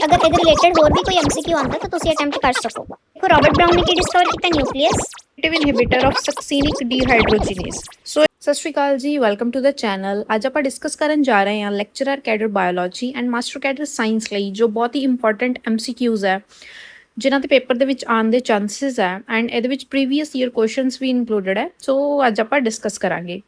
अगर ਇਹਦੇ ਰਿਲੇਟਡ ਹੋਰ ਵੀ ਕੋਈ ਐਮਸੀਕਿਊ ਆਉਂਦਾ ਤਾਂ ਤੁਸੀਂ ਅਟੈਂਪਟ ਕਰ ਸਕੋ। ਦੇਖੋ ਰਾਬਰਟ ਬਰਾਊਨ ਨੇ ਕੀ ਡਿਸਕਵਰ ਕੀਤਾ, ਨਿਊਕਲੀਅਸ ਇਨਹਿਬਿਟਰ ਆਫ ਸਕਸੀਨਿਕ ਡੀਹਾਈਡਰੋਜੀਨੇਜ਼। ਸੋ ਸਤਿ ਸ਼੍ਰੀ ਅਕਾਲ ਜੀ, ਵੈਲਕਮ ਟੂ ਦ ਚੈਨਲ। ਅੱਜ ਆਪਾਂ ਡਿਸਕਸ ਕਰਨ ਜਾ ਰਹੇ ਹਾਂ lecturer cadre biology and master cadre science ਲਈ ਜੋ ਬਹੁਤ ਹੀ ਇੰਪੋਰਟੈਂਟ ਐਮਸੀਕਿਊਜ਼ ਹੈ ਜਿਨ੍ਹਾਂ ਦੇ ਪੇਪਰ ਦੇ ਵਿੱਚ ਆਉਣ ਦੇ ਚਾਂਸਸ ਹੈ ਐਂਡ ਇਹਦੇ ਵਿੱਚ ਪ੍ਰੀਵੀਅਸ ਈਅਰ ਕੁਐਸਚਨਸ ਵੀ ਇਨਕਲੂਡਡ ਹੈ। ਸੋ ਅੱਜ ਆਪਾਂ ਡਿਸਕਸ ਕਰਾਂਗੇ।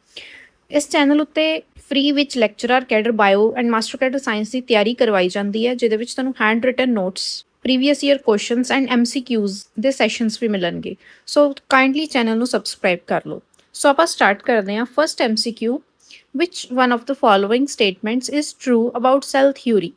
ਇਸ ਚੈਨਲ ਉੱਤੇ ਫ੍ਰੀ ਵਿੱਚ lecturer cadre bio and master cadre science ਦੀ ਤਿਆਰੀ ਕਰਵਾਈ ਜਾਂਦੀ ਹੈ, ਜਿਹਦੇ ਵਿੱਚ ਤੁਹਾਨੂੰ hand written notes, previous year questions and MCQs ਦੇ ਸੈਸ਼ਨਸ ਵੀ ਮਿਲਣਗੇ। ਸੋ ਕਾਈਂਡਲੀ ਚੈਨਲ ਨੂੰ ਸਬਸਕ੍ਰਾਈਬ ਕਰ ਲਓ। ਸੋ ਆਪਾਂ ਸਟਾਰਟ ਕਰਦੇ ਹਾਂ। First MCQ, which one of the following statements is true about cell theory.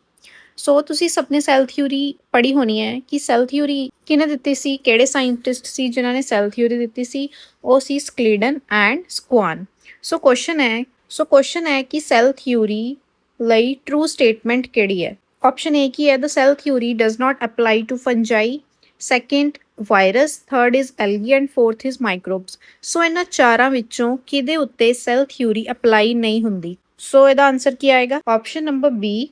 So ਤੁਸੀਂ ਸਭ ਨੇ ਸੈੱਲ ਥਿਊਰੀ ਪੜ੍ਹੀ ਹੋਣੀ ਹੈ ਕਿ ਸੈੱਲ ਥਿਊਰੀ ਕਿਹਨੇ ਦਿੱਤੀ ਸੀ, ਕਿਹੜੇ ਸਾਇੰਟਿਸਟ ਸੀ ਜਿਨ੍ਹਾਂ ਨੇ ਸੈੱਲ ਥਿਊਰੀ ਦਿੱਤੀ ਸੀ। ਉਹ ਸੀ ਸਕਲੀਡਨ ਐਂਡ ਸਕੁਆਨ। ਸੋ ਕੁਐਸਚਨ ਹੈ ਕਿ ਸੈੱਲ ਥਿਊਰੀ ਲਈ ਟਰੂ ਸਟੇਟਮੈਂਟ ਕਿਹੜੀ ਹੈ। ਆਪਸ਼ਨ ਏ ਕੀ ਹੈ, the cell theory does not apply to fungi, second virus, third is algae and fourth is microbes. So ਇਹਨਾਂ ਚਾਰਾਂ ਵਿੱਚੋਂ ਕਿਹਦੇ ਉੱਤੇ ਸੈੱਲ ਥਿਊਰੀ ਅਪਲਾਈ ਨਹੀਂ ਹੁੰਦੀ। ਸੋ ਇਹਦਾ ਆਨਸਰ ਕੀ ਆਏਗਾ, option number B.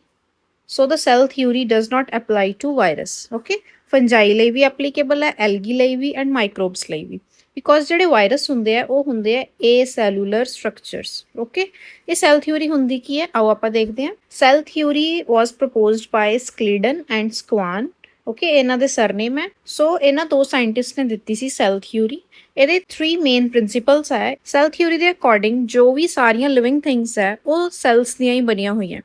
So the cell theory does not apply to virus. Okay, fungi ਲਈ ਵੀ ਐਪਲੀਕੇਬਲ ਹੈ, ਐਲਗੀ ਲਈ ਵੀ ਐਂਡ ਮਾਈਕਰੋਬਸ ਲਈ ਵੀ, ਬਿਕੋਜ਼ ਜਿਹੜੇ ਵਾਇਰਸ ਹੁੰਦੇ ਆ ਉਹ ਹੁੰਦੇ ਆ ਏ ਸੈਲੂਲਰ ਸਟਰਕਚਰਸ। ਓਕੇ, ਇਹ ਸੈੱਲ ਥਿਊਰੀ ਹੁੰਦੀ ਕੀ ਹੈ, ਆਓ ਆਪਾਂ ਦੇਖਦੇ ਹਾਂ। Cell theory was proposed by Schleiden and Schwann. Okay, ਇਹਨਾਂ ਦੇ ਸਰਨੇਮ ਹੈ। ਸੋ ਇਹਨਾਂ ਦੋ ਸਾਇੰਟਿਸਟ ਨੇ ਦਿੱਤੀ ਸੀ ਸੈੱਲ ਥਿਊਰੀ। ਇਹਦੇ 3 ਮੇਨ ਪ੍ਰਿੰਸੀਪਲਸ ਹੈ। ਸੈੱਲ ਥਿਊਰੀ ਦੇ ਅਕੋਰਡਿੰਗ ਜੋ ਵੀ ਸਾਰੀਆਂ ਲਿਵਿੰਗ ਥਿੰਗਸ ਹੈ ਉਹ ਸੈਲਸ ਦੀਆਂ ਹੀ ਬਣੀਆਂ ਹੋਈਆਂ।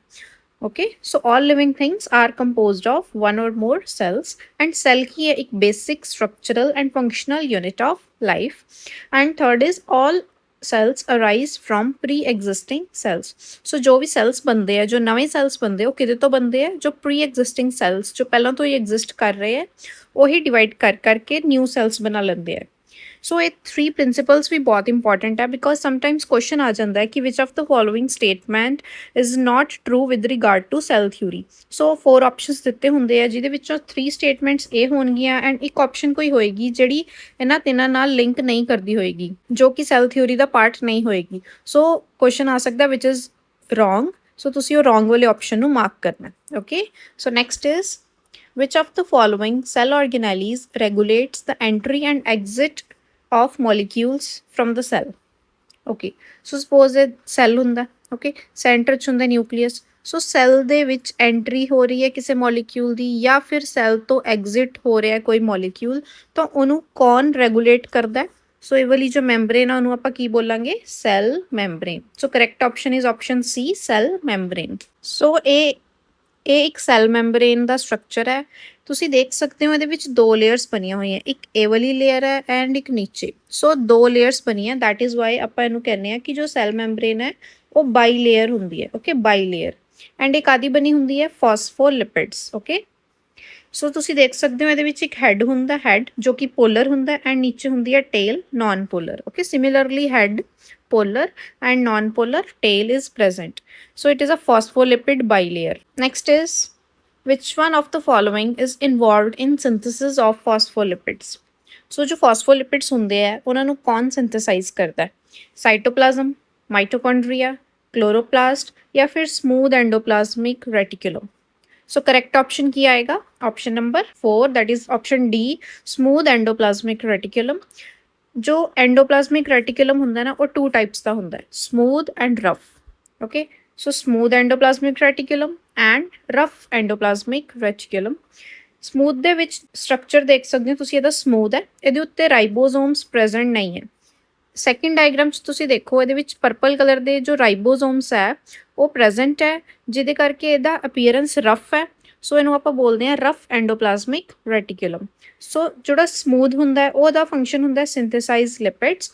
Okay, so all living things are composed of one or more cells, and cell की है एक basic structural and functional unit of life. And third is all cells arise from pre-existing cells. So जो भी cells बनते हैं, जो नवे cells बनते हैं, वो किधर तो बनते हैं, जो pre-existing cells जो पहला तो ही exist कर रहे हैं, वही divide कर करके new cells बना लेते हैं। सो ये 3 प्रिंसिपल्स भी बहुत इंपॉर्टेंट है, बिकॉज समटाइम्स क्वेश्चन आ जाता है कि which of the following statement is not true with regard to cell theory. So 4 options दिते होंगे हैं, जिहदे विचों 3 स्टेटमेंट्स ये होणगियां एंड एक ऑप्शन कोई होएगी जिहड़ी इन्हां तिन्हां नाल लिंक नहीं करती होएगी, जो कि सैल थ्योरी का पार्ट नहीं होएगी। सो क्वेश्चन आ सकता विच इज रॉन्ग। सो तुसीं वो रॉन्ग वाले ऑप्शन नूं मार्क करना। Okay, so next is which of the following cell organelles regulates the entry and exit of molecules from the cell? Okay, so suppose ਇਹ cell ਹੁੰਦਾ, okay, center ਚ ਹੁੰਦਾ nucleus. ਸੋ cell ਦੇ ਵਿੱਚ entry ਹੋ ਰਹੀ ਹੈ ਕਿਸੇ ਮੋਲੀਕਿਊਲ ਦੀ ਜਾਂ ਫਿਰ ਸੈੱਲ ਤੋਂ ਐਗਜ਼ਿਟ ਹੋ ਰਿਹਾ ਕੋਈ ਮੋਲੀਕਿਊਲ, ਤਾਂ ਉਹਨੂੰ ਕੌਣ ਰੈਗੂਲੇਟ ਕਰਦਾ ਹੈ। ਸੋ ਇਹ ਵਾਲੀ ਜੋ ਮੈਂਬਰੇਨ ਆ ਉਹਨੂੰ ਆਪਾਂ ਕੀ ਬੋਲਾਂਗੇ, cell membrane. So correct option is option C, cell membrane. So ਇਹ ਇੱਕ ਸੈੱਲ ਮੈਂਬਰੇਨ ਦਾ ਸਟਰਕਚਰ ਹੈ। ਤੁਸੀਂ ਦੇਖ ਸਕਦੇ ਹੋ ਇਹਦੇ ਵਿੱਚ 2 ਲੇਅਰਸ ਬਣੀਆਂ ਹੋਈਆਂ, ਇੱਕ ਇਹ ਵਾਲੀ ਲੇਅਰ ਹੈ ਐਂਡ ਇੱਕ ਨੀਚੇ। ਸੋ 2 ਲੇਅਰਸ ਬਣੀਆਂ, ਦੈਟ ਇਜ਼ ਵਾਈ ਆਪਾਂ ਇਹਨੂੰ ਕਹਿੰਦੇ ਆ ਕਿ ਜੋ ਸੈੱਲ ਮੈਂਬਰੇਨ ਹੈ ਉਹ ਬਾਈ ਲੇਅਰ ਹੁੰਦੀ ਹੈ। Okay, by layer. ਐਂਡ ਇੱਕ ਆਦੀ ਬਣੀ ਹੁੰਦੀ ਹੈ ਫਾਸਫੋਲਿਪਿਡਸ। ਓਕੇ, ਸੋ ਤੁਸੀਂ ਦੇਖ ਸਕਦੇ ਹੋ ਇਹਦੇ ਵਿੱਚ ਇੱਕ ਹੈਡ ਹੁੰਦਾ, ਹੈਡ ਜੋ ਕਿ ਪੋਲਰ ਹੁੰਦਾ ਐਂਡ ਨੀਚੇ ਹੁੰਦੀ ਹੈ tail, non polar. Okay, similarly head polar and non-polar tail is present. So it is a phospholipid bilayer. Next is, which one of the following is involved in synthesis of phospholipids? So जो phospholipids ਹੁੰਦੇ ਆ ਉਹਨਾਂ ਨੂੰ ਕੌਣ synthesize ਕਰਦਾ ਹੈ, cytoplasm, mitochondria, chloroplast ਜਾਂ ਫਿਰ smooth endoplasmic reticulum? So correct option ਕੀ ਆਏਗਾ, option number 4, that is option D, smooth endoplasmic reticulum। जो एंडोप्लाज्मिक रेटिकुलम ਹੁੰਦਾ ਨਾ ਉਹ 2 टाइप्स ਦਾ ਹੁੰਦਾ ਹੈ, smooth and rough. Okay, so smooth endoplasmic reticulum and rough endoplasmic reticulum. Smooth ਦੇ ਵਿੱਚ ਸਟਰਕਚਰ ਦੇਖ ਸਕਦੇ ਹੋ ਤੁਸੀਂ, ਇਹਦਾ ਸਮੂਥ ਹੈ, ਇਹਦੇ ਉੱਤੇ ਰਾਈਬੋਸੋਮਸ ਪ੍ਰੈਜ਼ੈਂਟ ਨਹੀਂ ਹੈ। ਸੈਕਿੰਡ ਡਾਇਗਰਾਮ 'ਚ ਤੁਸੀਂ ਦੇਖੋ ਇਹਦੇ ਵਿੱਚ ਪਰਪਲ ਕਲਰ ਦੇ ਜੋ ਰਾਈਬੋਸੋਮਸ ਹੈ ਉਹ ਪ੍ਰੈਜ਼ੈਂਟ ਹੈ, ਜਿਹਦੇ ਕਰਕੇ ਇਹਦਾ ਅਪੀਅਰੈਂਸ ਰਫ ਹੈ। ਸੋ ਇਹਨੂੰ ਆਪਾਂ ਬੋਲਦੇ ਹਾਂ ਰਫ ਐਂਡੋਪਲਾਜ਼ਮਿਕ ਰੈਟੀਕੂਲਮ। ਸੋ ਜਿਹੜਾ ਸਮੂਥ ਹੁੰਦਾ ਹੈ ਉਹਦਾ ਫੰਕਸ਼ਨ ਹੁੰਦਾ ਸਿੰਥੇਸਾਈਜ਼ ਲਿਪਿਡਸ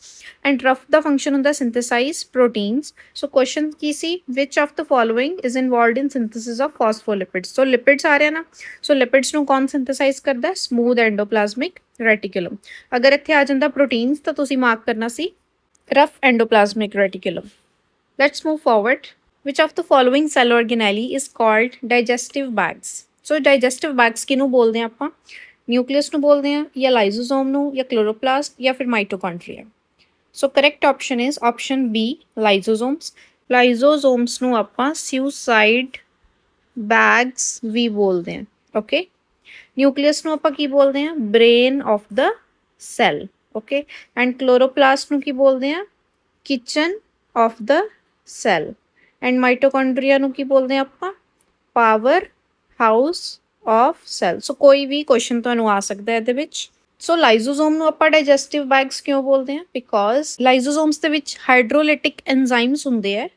ਐਂਡ ਰਫ ਦਾ ਫੰਕਸ਼ਨ ਹੁੰਦਾ ਸਿੰਥੇਸਾਈਜ਼ ਪ੍ਰੋਟੀਨਸ। ਸੋ ਕੁਐਸਚਨ ਕੀ ਸੀ, which of the following is involved in synthesis of phospholipids. So lipids ਆ ਰਿਹਾ ਨਾ, ਸੋ ਲਿਪਿਡਸ ਨੂੰ ਕੌਣ ਸਿੰਥੇਸਾਈਜ਼ ਕਰਦਾ, ਸਮੂਥ ਐਂਡੋਪਲਾਜ਼ਮਿਕ ਰੈਟੀਕੂਲਮ। ਅਗਰ ਇੱਥੇ ਆ ਜਾਂਦਾ ਪ੍ਰੋਟੀਨਸ ਤਾਂ ਤੁਸੀਂ ਮਾਰਕ ਕਰਨਾ ਸੀ rough endoplasmic reticulum. Let's move forward. Which of the following cell organelle is called digestive bags? So digestive bags ਕਿਹਨੂੰ ਬੋਲਦੇ ਆ ਆਪਾਂ, ਨਿਊਕਲੀਅਸ ਨੂੰ ਬੋਲਦੇ ਆ ਜਾਂ ਲਾਈਜ਼ੋਸੋਮ ਨੂੰ ਜਾਂ ਕਲੋਰੋਪਲਾਸਟ ਜਾਂ ਫਿਰ mitochondria. So correct option is option B, lysosomes. Lysosomes ਨੂੰ ਆਪਾਂ ਸਿਊਸਾਈਡ ਬੈਗਸ ਵੀ ਬੋਲਦੇ ਆ। ਓਕੇ। ਨਿਊਕਲੀਅਸ ਨੂੰ ਆਪਾਂ ਕੀ ਬੋਲਦੇ ਹਾਂ? Brain of the cell. Okay. And chloroplast ਨੂੰ ਕੀ ਬੋਲਦੇ ਹਾਂ? Kitchen of the cell. And mitochondria ਨੂੰ ਕੀ ਬੋਲਦੇ ਹਾਂ ਆਪਾਂ? Powerhouse of cell. So ਕੋਈ ਵੀ ਕੁਐਸਚਨ ਤੁਹਾਨੂੰ ਆ ਸਕਦਾ ਹੈ ਇਹਦੇ ਵਿੱਚ। ਸੋ ਲਾਈਜ਼ੋਜ਼ੋਮ ਨੂੰ ਆਪਾਂ ਡਾਈਜੈਸਟਿਵ ਬੈਗਸ ਕਿਉਂ ਬੋਲਦੇ ਹਾਂ? ਬਿਕੋਜ਼ ਲਾਈਜ਼ੋਜ਼ੋਮਸ ਦੇ ਵਿੱਚ ਹਾਈਡਰੋਲਿਟਿਕ ਐਂਜ਼ਾਈਮਸ ਹੁੰਦੇ ਆ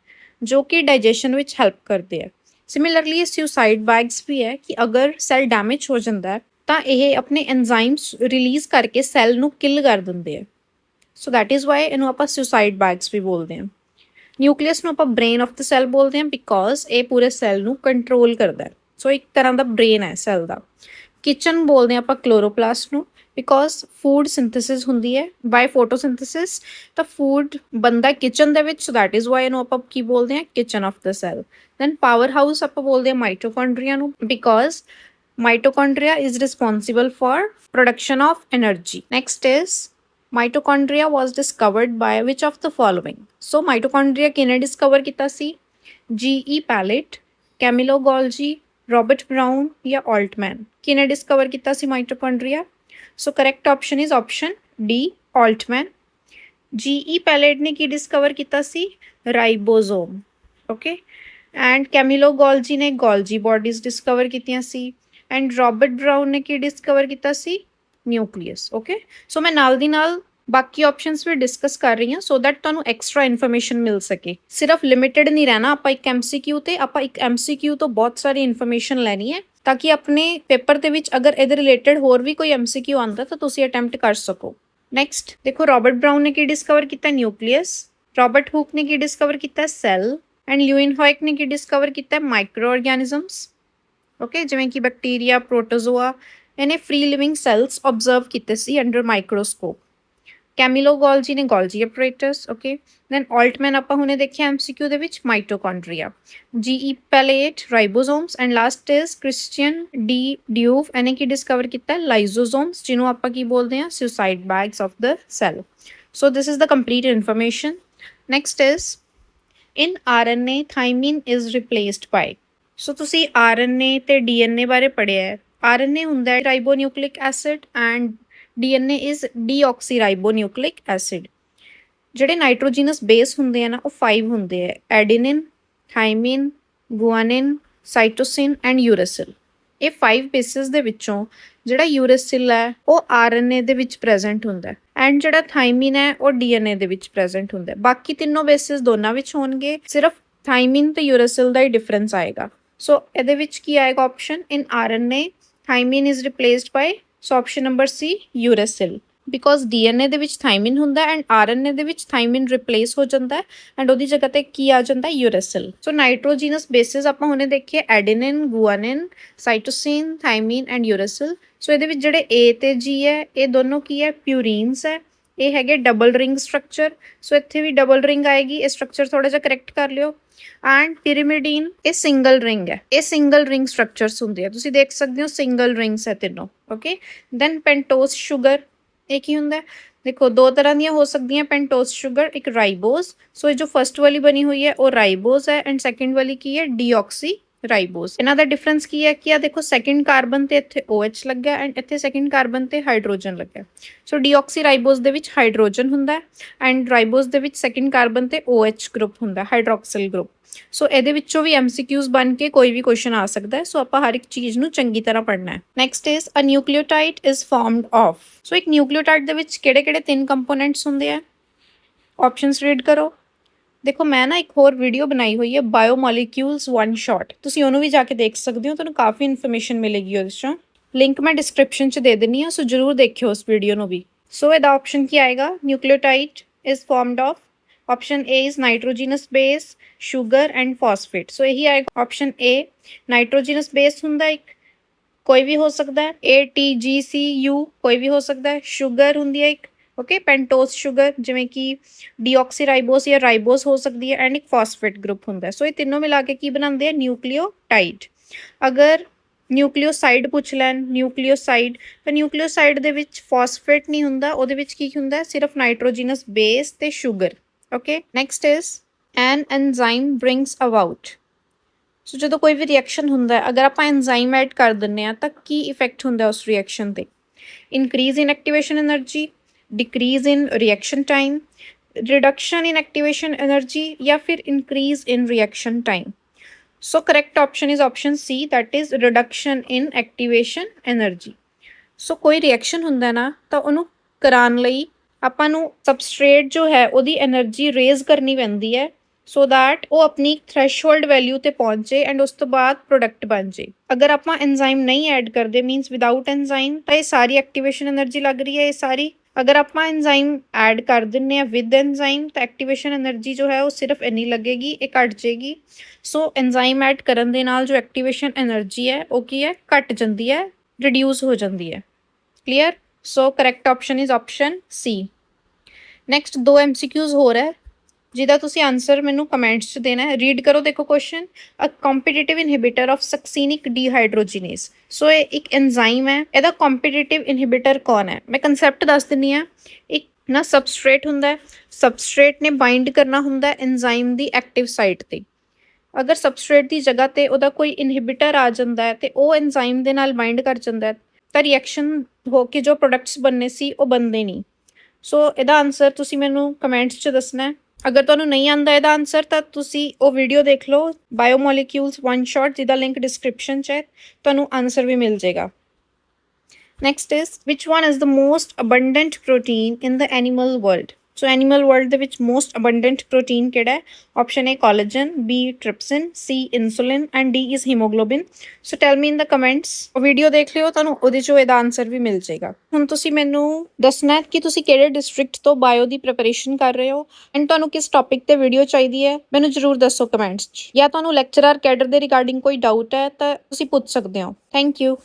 ਜੋ ਕਿ ਡਾਈਜੈਸ਼ਨ ਵਿੱਚ ਹੈਲਪ ਕਰਦੇ ਆ। ਸਿਮਿਲਰਲੀ ਸੁਸਾਈਡ ਬੈਗਸ ਵੀ ਹੈ ਕਿ ਅਗਰ ਸੈੱਲ ਡੈਮੇਜ ਹੋ ਜਾਂਦਾ ਹੈ ਤਾਂ ਇਹ ਆਪਣੇ ਐਂਜ਼ਾਈਮਸ ਰਿਲੀਜ਼ ਕਰਕੇ ਸੈੱਲ ਨੂੰ ਕਿਲ ਕਰ ਦਿੰਦੇ ਆ। ਸੋ ਦੈਟ ਇਜ਼ ਵਾਈ ਇਹਨੂੰ ਆਪਾਂ ਸੁਸਾਈਡ ਬੈਗਸ ਵੀ ਬੋਲਦੇ ਹਾਂ। ਨਿਊਕਲੀਅਸ ਨੂੰ ਆਪਾਂ ਬ੍ਰੇਨ ਆਫ ਦ ਸੈਲ ਬੋਲਦੇ ਹਾਂ ਬਿਕੋਜ਼ ਇਹ ਪੂਰੇ ਸੈੱਲ ਨੂੰ ਕੰਟਰੋਲ ਕਰਦਾ ਹੈ। ਸੋ ਇੱਕ ਤਰ੍ਹਾਂ ਦਾ ਬ੍ਰੇਨ ਹੈ ਸੈੱਲ ਦਾ। ਕਿਚਨ ਬੋਲਦੇ ਹਾਂ ਆਪਾਂ ਕਲੋਰੋਪਲਾਸਟ ਨੂੰ ਬਿਕੋਜ਼ ਫੂਡ ਸਿੰਥੇਸਿਸ ਹੁੰਦੀ ਹੈ ਬਾਈ ਫੋਟੋਸਿੰਥੇਸਿਸ, ਤਾਂ ਫੂਡ ਬਣਦਾ ਕਿਚਨ ਦੇ ਵਿੱਚ। ਸੋ ਦੈਟ ਇਜ਼ ਵਾਈ ਇਹਨੂੰ ਆਪਾਂ ਕੀ ਬੋਲਦੇ ਹਾਂ? Kitchen of the cell. Then power house ਆਪਾਂ ਬੋਲਦੇ ਹਾਂ ਮਾਈਟੋਕੌਂਡਰੀਆ ਨੂੰ because mitochondria is responsible for production of energy. Next is mitochondria was discovered by which of the following? So mitochondria ਕਿਨੇ discover ਕੀਤਾ ਸੀ? G.E. Pallet, Camillo Golgi, Robert Brown ਜਾਂ Altman? ਕਿਨੇ discover ਕੀਤਾ ਸੀ mitochondria? So correct option is option D, Altman. G.E. Pallet ਨੇ ਕੀ discover ਕੀਤਾ ਸੀ? Ribosome. Okay. And ਕੈਮਿਲੋ ਗੋਲਜੀ ਨੇ ਗੋਲਜੀ bodies discover ਕੀਤੀਆਂ ਸੀ। And Robert brown ਨੇ ਕੀ ਡਿਸਕਵਰ ਕੀਤਾ ਸੀ? ਨਿਊਕਲੀਅਸ। ਓਕੇ। ਸੋ ਮੈਂ ਨਾਲ ਦੀ ਨਾਲ ਬਾਕੀ ਆਪਸ਼ਨਸ ਵੀ ਡਿਸਕਸ ਕਰ ਰਹੀ ਹਾਂ ਸੋ ਦੈਟ ਤੁਹਾਨੂੰ ਐਕਸਟਰਾ ਇਨਫੋਰਮੇਸ਼ਨ ਮਿਲ ਸਕੇ। ਸਿਰਫ ਲਿਮਿਟਡ ਨਹੀਂ ਰਹਿਣਾ ਆਪਾਂ ਇੱਕ MCQ ਤੇ, ਆਪਾਂ ਇੱਕ MCQ ਤੋਂ ਬਹੁਤ ਸਾਰੀ ਇਨਫੋਰਮੇਸ਼ਨ ਲੈਣੀ ਹੈ ਤਾਂ ਕਿ ਆਪਣੇ ਪੇਪਰ ਦੇ ਵਿੱਚ ਅਗਰ ਇਹਦੇ ਰਿਲੇਟਡ ਹੋਰ ਵੀ ਕੋਈ MCQ ਆਉਂਦਾ ਤਾਂ ਤੁਸੀਂ ਅਟੈਂਪਟ ਕਰ ਸਕੋ। ਨੈਕਸਟ ਦੇਖੋ, ਰੋਬਰਟ ਬਰਾਊਨ ਨੇ ਕੀ ਡਿਸਕਵਰ ਕੀਤਾ? ਨਿਊਕਲੀਅਸ। ਰੋਬਰਟ ਹੁਕ ਨੇ ਕੀ ਡਿਸਕਵਰ ਕੀਤਾ? ਸੈੱਲ। ਐਂਡ ਲਿਊਇਨਹੋਇਕ ਨੇ ਕੀ ਡਿਸਕਵਰ ਕੀਤਾ? ਮਾਈਕਰੋ ਆਰਗੈਨਿਜ਼ਮਸ। ਓਕੇ, ਜਿਵੇਂ ਕਿ ਬੈਕਟੀਰੀਆ, ਪ੍ਰੋਟੋਜ਼ੋਆ, ਇਹਨੇ ਫ੍ਰੀ ਲਿਵਿੰਗ ਸੈਲਸ ਆਬਜ਼ਰਵ ਕੀਤੇ ਸੀ ਅੰਡਰ ਮਾਈਕਰੋਸਕੋਪ। ਕੈਮਿਲੋ ਗੋਲਜੀ ਨੇ ਗੋਲਜੀ ਐਪਰੇਟਸ। ਓਕੇ। ਦੈਨ ਆਲਟਮੈਨ ਆਪਾਂ ਹੁਣੇ ਦੇਖਿਆ MCQ ਦੇ ਵਿੱਚ mitochondria. G.E. Pallet ribosomes. And last is Christian de Duve, ਇਹਨੇ ਕੀ ਡਿਸਕਵਰ ਕੀਤਾ? ਲਾਈਜ਼ੋਸੋਮਸ, ਜਿਹਨੂੰ ਆਪਾਂ ਕੀ ਬੋਲਦੇ ਹਾਂ? Suicide bags of the cell. So this is the complete information. Next is in RNA thymine is replaced by. So ਤੁਸੀਂ RNA ਤੇ DNA ਬਾਰੇ ਪੜ੍ਹਿਆ ਹੈ। RNA ਹੁੰਦਾ ਹੈ ribonucleic acid and DNA is deoxyribonucleic acid. ਜਿਹੜੇ ਨਾਈਟ੍ਰੋਜੀਨਸ ਬੇਸ ਹੁੰਦੇ ਆ ਨਾ ਉਹ 5 ਹੁੰਦੇ ਆ: ਐਡੀਨਿਨ, ਥਾਈਮਿਨ, ਗੁਆਨਿਨ, ਸਾਈਟੋਸਿਨ ਐਂਡ ਯੂਰੈਸਿਲ। ਇਹ 5 ਬੇਸਿਸ ਦੇ ਵਿੱਚੋਂ ਜਿਹੜਾ ਯੂਰੈਸਿਲ ਹੈ ਉਹ RNA ਦੇ ਵਿੱਚ ਪ੍ਰੈਜ਼ੈਂਟ ਹੁੰਦਾ ਹੈ ਐਂਡ ਜਿਹੜਾ ਥਾਈਮਿਨ ਹੈ ਉਹ DNA ਦੇ ਵਿੱਚ ਪ੍ਰੈਜ਼ੈਂਟ ਹੁੰਦਾ ਹੈ। ਬਾਕੀ ਤਿੰਨੋਂ ਬੇਸਿਸ ਦੋਨਾਂ ਵਿੱਚ ਹੋਣਗੇ, ਸਿਰਫ ਥਾਈਮਿਨ ਤੇ ਯੂਰੈਸਿਲ ਦਾ ਹੀ ਡਿਫਰੈਂਸ ਆਏਗਾ। ਸੋ ਇਹਦੇ ਵਿੱਚ ਕੀ ਆਏਗਾ option? In RNA thymine is replaced by, so option number C, uracil. Because DNA ਦੇ ਵਿੱਚ ਥਾਈਮਿਨ ਹੁੰਦਾ ਐਂਡ RNA ਦੇ ਵਿੱਚ ਥਾਈਮਿਨ ਰਿਪਲੇਸ ਹੋ ਜਾਂਦਾ ਐਂਡ ਉਹਦੀ ਜਗ੍ਹਾ ਤੇ ਕੀ ਆ ਜਾਂਦਾ? ਯੂਰੈਸਿਲ। ਸੋ ਨਾਈਟ੍ਰੋਜੀਨਸ ਬੇਸਿਸ ਆਪਾਂ ਹੁਣੇ ਦੇਖੀਏ ਐਡੀਨਿਨ, ਗੁਆਨਿਨ, ਸਾਈਟੋਸਿਨ, ਥਾਈਮਿਨ ਐਂਡ ਯੂਰੈਸਿਲ। ਸੋ ਇਹਦੇ ਵਿੱਚ ਜਿਹੜੇ A ਤੇ G ਹੈ ਇਹ ਦੋਨੋਂ ਕੀ ਹੈ? ਪਿਊਰੀਨਸ ਹੈ। ਇਹ ਹੈਗੇ ਡਬਲ ਰਿੰਗ ਸਟਰਕਚਰ। ਸੋ ਇੱਥੇ ਵੀ ਡਬਲ ਰਿੰਗ ਆਏਗੀ, ਇਹ ਸਟਰਕਚਰ ਥੋੜਾ ਜਿਹਾ ਕਰੈਕਟ ਕਰ ਲਿਓ। ਐਂਡ ਪਿਰੀਮਿਡੀਨ ਇਹ ਸਿੰਗਲ ਰਿੰਗ ਹੈ। ਇਹ ਸਿੰਗਲ ਰਿੰਗ ਸਟਰਕਚਰਸ ਹੁੰਦੇ ਆ, ਤੁਸੀਂ ਦੇਖ ਸਕਦੇ ਹੋ ਸਿੰਗਲ ਰਿੰਗਸ ਹੈ ਤਿੰਨੋਂ। ਓਕੇ। ਦੈਨ ਪੈਂਟੋਸ ਸ਼ੂਗਰ, ਇਹ ਕੀ ਹੁੰਦਾ? ਦੇਖੋ ਦੋ ਤਰ੍ਹਾਂ ਦੀਆਂ ਹੋ ਸਕਦੀਆਂ ਪੈਂਟੋਸ ਸ਼ੂਗਰ, ਇੱਕ ਰਾਈਬੋਸ। ਸੋ ਇਹ ਜੋ ਫਸਟ ਵਾਲੀ ਬਣੀ ਹੋਈ ਹੈ ਉਹ ਰਾਈਬੋਸ ਹੈ ਐਂਡ ਸੈਕਿੰਡ ਵਾਲੀ ਕੀ ਹੈ? ਡੀਆਕਸੀ ਰਾਈਬੋਸ। ਇਹਨਾਂ ਦਾ ਡਿਫਰੈਂਸ ਕੀ ਹੈ? ਕਿ ਆ ਦੇਖੋ ਸੈਕਿੰਡ ਕਾਰਬਨ ਤੇ ਇੱਥੇ OH ਲੱਗਾ ਐਂਡ ਇੱਥੇ ਸੈਕਿੰਡ ਕਾਰਬਨ ਤੇ ਹਾਈਡਰੋਜਨ ਲੱਗਾ। ਸੋ ਡੀਆਕਸੀ ਰਾਈਬੋਸ ਦੇ ਵਿੱਚ ਹਾਈਡਰੋਜਨ ਹੁੰਦਾ ਐਂਡ ਰਾਈਬੋਸ ਦੇ ਵਿੱਚ ਸੈਕਿੰਡ ਕਾਰਬਨ ਤੇ OH ਗਰੁੱਪ ਹੁੰਦਾ, ਹਾਈਡਰੋਕਸਿਲ ਗਰੁੱਪ। ਸੋ ਇਹਦੇ ਵਿੱਚੋਂ ਵੀ MCQs ਬਣ ਕੇ ਕੋਈ ਵੀ ਕੁਐਸਚਨ ਆ ਸਕਦਾ ਹੈ। ਸੋ ਆਪਾਂ ਹਰ ਇੱਕ ਚੀਜ਼ ਨੂੰ ਚੰਗੀ ਤਰ੍ਹਾਂ ਪੜ੍ਹਨਾ ਹੈ। Next is a nucleotide is formed of. So ਇੱਕ ਨਿਊਕਲੀਓਟਾਈਡ ਦੇ ਵਿੱਚ ਕਿਹੜੇ-ਕਿਹੜੇ 3 ਕੰਪੋਨੈਂਟਸ ਹੁੰਦੇ ਆ? ਆਪਸ਼ਨਸ ਰੀਡ ਕਰੋ। ਦੇਖੋ ਮੈਂ ਨਾ ਇੱਕ ਹੋਰ ਵੀਡੀਓ ਬਣਾਈ ਹੋਈ ਹੈ ਬਾਇਓਮੋਲੀਕਿਊਲਸ ਵਨ ਸ਼ਾਟ, ਤੁਸੀਂ ਉਹਨੂੰ ਵੀ ਜਾ ਕੇ ਦੇਖ ਸਕਦੇ ਹੋ, ਤੁਹਾਨੂੰ ਕਾਫੀ ਇਨਫੋਰਮੇਸ਼ਨ ਮਿਲੇਗੀ ਉਹਦੇ 'ਚੋਂ। ਲਿੰਕ ਮੈਂ ਡਿਸਕ੍ਰਿਪਸ਼ਨ 'ਚ ਦੇ ਦਿੰਦੀ ਹਾਂ, ਸੋ ਜ਼ਰੂਰ ਦੇਖਿਓ ਉਸ ਵੀਡੀਓ ਨੂੰ ਵੀ। ਸੋ ਇਹਦਾ ਆਪਸ਼ਨ ਕੀ ਆਏਗਾ? Nucleotide is formed of, option A is nitrogenous base, sugar and phosphate. So ਇਹੀ ਆਏਗਾ ਆਪਸ਼ਨ A। ਨਾਈਟ੍ਰੋਜੀਨਸ ਬੇਸ ਹੁੰਦਾ ਇੱਕ, ਕੋਈ ਵੀ ਹੋ ਸਕਦਾ ਹੈ, ATGCU ਕੋਈ ਵੀ ਹੋ ਸਕਦਾ ਹੈ। ਸ਼ੂਗਰ ਹੁੰਦੀ ਹੈ ਇੱਕ, ਓਕੇ, ਪੈਂਟੋਸ ਸ਼ੂਗਰ ਜਿਵੇਂ ਕਿ ਡੀਆਕਸੀਰਾਈਬੋਸ ਜਾਂ ਰਾਈਬੋਸ ਹੋ ਸਕਦੀ ਹੈ ਐਂਡ ਇੱਕ ਫਾਸਫੇਟ ਗਰੁੱਪ ਹੁੰਦਾ। ਸੋ ਇਹ ਤਿੰਨੋਂ ਮਿਲਾ ਕੇ ਕੀ ਬਣਾਉਂਦੇ ਆ? ਨਿਊਕਲੀਓਟਾਈਡ। ਅਗਰ ਨਿਊਕਲੀਓਸਾਈਡ ਪੁੱਛ ਲੈਣ, ਨਿਊਕਲੀਓਸਾਈਡ, ਤਾਂ ਨਿਊਕਲੀਓਸਾਈਡ ਦੇ ਵਿੱਚ ਫਾਸਫੇਟ ਨਹੀਂ ਹੁੰਦਾ, ਉਹਦੇ ਵਿੱਚ ਕੀ ਹੁੰਦਾ? ਸਿਰਫ ਨਾਈਟ੍ਰੋਜੀਨਸ ਬੇਸ ਤੇ sugar. Okay. Next is an enzyme brings about. So ਜਦੋਂ ਕੋਈ ਵੀ ਰਿਐਕਸ਼ਨ ਹੁੰਦਾ ਹੈ, ਅਗਰ ਆਪਾਂ ਐਂਜ਼ਾਈਮ ਐਡ ਕਰ ਦਿੰਦੇ ਹਾਂ ਤਾਂ ਕੀ ਇਫੈਕਟ ਹੁੰਦਾ ਉਸ ਰਿਐਕਸ਼ਨ ਤੇ? Increase in activation energy, decrease in reaction time, reduction in activation energy ਜਾਂ ਫਿਰ increase in reaction time? So correct option is option C, that is reduction in activation energy. So ਕੋਈ reaction ਹੁੰਦਾ ਨਾ ਤਾਂ ਉਹਨੂੰ ਕਰਾਉਣ ਲਈ ਆਪਾਂ ਨੂੰ ਸਬਸਟ੍ਰੇਟ ਜੋ ਹੈ ਉਹਦੀ એનર્ਜੀ ਰੇਜ਼ ਕਰਨੀ ਪੈਂਦੀ ਹੈ ਸੋ ਦੈਟ ਉਹ ਆਪਣੀ ਥ੍ਰੈਸ਼ਹੋਲਡ ਵੈਲਿਊ ਤੇ ਪਹੁੰਚੇ ਐਂਡ ਉਸ ਤੋਂ ਬਾਅਦ ਪ੍ਰੋਡਕਟ ਬਣ ਜੇ। ਅਗਰ ਆਪਾਂ ਐਂਜ਼ਾਈਮ ਨਹੀਂ ਐਡ ਕਰਦੇ ਮੀਨਸ ਵਿਦਾਊਟ ਐਂਜ਼ਾਈਮ ਤਾਂ ਇਹ ਸਾਰੀ ਐਕਟੀਵੇਸ਼ਨ એનર્ਜੀ ਲੱਗ ਰਹੀ ਹੈ ਇਹ ਸਾਰੀ। ਅਗਰ ਆਪਾਂ ਐਂਜ਼ਾਈਮ ਐਡ ਕਰ ਦਿੰਨੇ ਆ ਵਿਦ ਐਂਜ਼ਾਈਮ ਤਾਂ ਐਕਟੀਵੇਸ਼ਨ એનર્ਜੀ ਜੋ ਹੈ ਉਹ ਸਿਰਫ ਇੰਨੀ ਲੱਗੇਗੀ, ਇਹ ਘਟ ਜਾਏਗੀ। ਸੋ ਐਂਜ਼ਾਈਮ ਐਡ ਕਰਨ ਦੇ ਨਾਲ ਜੋ ਐਕਟੀਵੇਸ਼ਨ એનર્ਜੀ ਹੈ ਉਹ ਕੀ ਹੈ, ਘਟ ਜਾਂਦੀ ਹੈ, ਰਿਡਿਊਸ ਹੋ ਜਾਂਦੀ ਹੈ। Clear? So correct option is option C. Next 2 MCQs ਹੋਰ ਹੈ ਜਿਹਦਾ ਤੁਸੀਂ ਆਨਸਰ ਮੈਨੂੰ ਕਮੈਂਟਸ 'ਚ ਦੇਣਾ ਹੈ। ਰੀਡ ਕਰੋ, ਦੇਖੋ question. A competitive inhibitor of succinic dehydrogenase. So ਇਹ ਇੱਕ ਐਂਜ਼ਾਈਮ ਹੈ, ਇਹਦਾ ਕੰਪੀਟੀਟਿਵ ਇਨਹਿਬਿਟਰ ਕੌਣ ਹੈ? ਮੈਂ ਕਨਸੈਪਟ ਦੱਸ ਦਿੰਦੀ ਹਾਂ। ਇੱਕ ਨਾ ਸਬਸਟ੍ਰੇਟ ਹੁੰਦਾ ਹੈ, ਸਬਸਟ੍ਰੇਟ ਨੇ ਬਾਈਂਡ ਕਰਨਾ ਹੁੰਦਾ ਐਂਜ਼ਾਈਮ ਦੀ ਐਕਟਿਵ ਸਾਈਟ ਤੇ। ਅਗਰ ਸਬਸਟ੍ਰੇਟ ਦੀ ਜਗ੍ਹਾ ਤੇ ਉਹਦਾ ਕੋਈ ਇਨਹਿਬਿਟਰ ਆ ਜਾਂਦਾ ਹੈ ਤੇ ਉਹ ਐਂਜ਼ਾਈਮ ਦੇ ਨਾਲ ਬਾਈਂਡ ਕਰ ਜਾਂਦਾ ਹੈ ਤਾਂ ਰਿਐਕਸ਼ਨ ਹੋ ਕੇ ਜੋ ਪ੍ਰੋਡਕਟਸ ਬਣਨੇ ਸੀ ਉਹ ਬਣਦੇ ਨਹੀਂ। ਸੋ ਇਹਦਾ ਆਨਸਰ ਤੁਸੀਂ ਮੈਨੂੰ ਕਮੈਂਟਸ 'ਚ ਦੱਸਣਾ ਹੈ। ਅਗਰ ਤੁਹਾਨੂੰ ਨਹੀਂ ਆਉਂਦਾ ਇਹਦਾ ਆਨਸਰ ਤਾਂ ਤੁਸੀਂ ਉਹ ਵੀਡੀਓ ਦੇਖ ਲਓ ਬਾਇਓਮੋਲੀਕਿਊਲਸ ਵਨ ਸ਼ਾਟ, ਜਿਹਦਾ ਲਿੰਕ ਡਿਸਕ੍ਰਿਪਸ਼ਨ 'ਚ ਹੈ, ਤੁਹਾਨੂੰ ਆਨਸਰ ਵੀ ਮਿਲ ਜਾਏਗਾ। Next is, which one is the most abundant protein in the animal world? So animal world ਦੇ ਵਿੱਚ most abundant protein ਕਿਹੜਾ ਹੈ? Option A collagen, B trypsin, C insulin and D is hemoglobin. So tell me in the comments. ਉਹ video ਦੇਖ ਲਿਓ, ਤੁਹਾਨੂੰ ਉਹਦੇ 'ਚੋਂ ਇਹਦਾ ਆਨਸਰ ਵੀ ਮਿਲ ਜਾਏਗਾ। ਹੁਣ ਤੁਸੀਂ ਮੈਨੂੰ ਦੱਸਣਾ ਕਿ ਤੁਸੀਂ ਕਿਹੜੇ ਡਿਸਟ੍ਰਿਕਟ ਤੋਂ ਬਾਇਓ ਦੀ ਪ੍ਰੈਪਰੇਸ਼ਨ ਕਰ ਰਹੇ ਹੋ ਐਂਡ ਤੁਹਾਨੂੰ ਕਿਸ ਟੌਪਿਕ ਤੇ ਵੀਡੀਓ ਚਾਹੀਦੀ ਹੈ ਮੈਨੂੰ ਜ਼ਰੂਰ ਦੱਸੋ ਕਮੈਂਟਸ 'ਚ। ਜਾਂ ਤੁਹਾਨੂੰ ਲੈਕਚਰਰ ਕੈਡਰ ਦੇ ਰਿਗਾਰਡਿੰਗ ਕੋਈ ਡਾਊਟ ਹੈ ਤਾਂ ਤੁਸੀਂ ਪੁੱਛ ਸਕਦੇ ਹੋ। Thank you.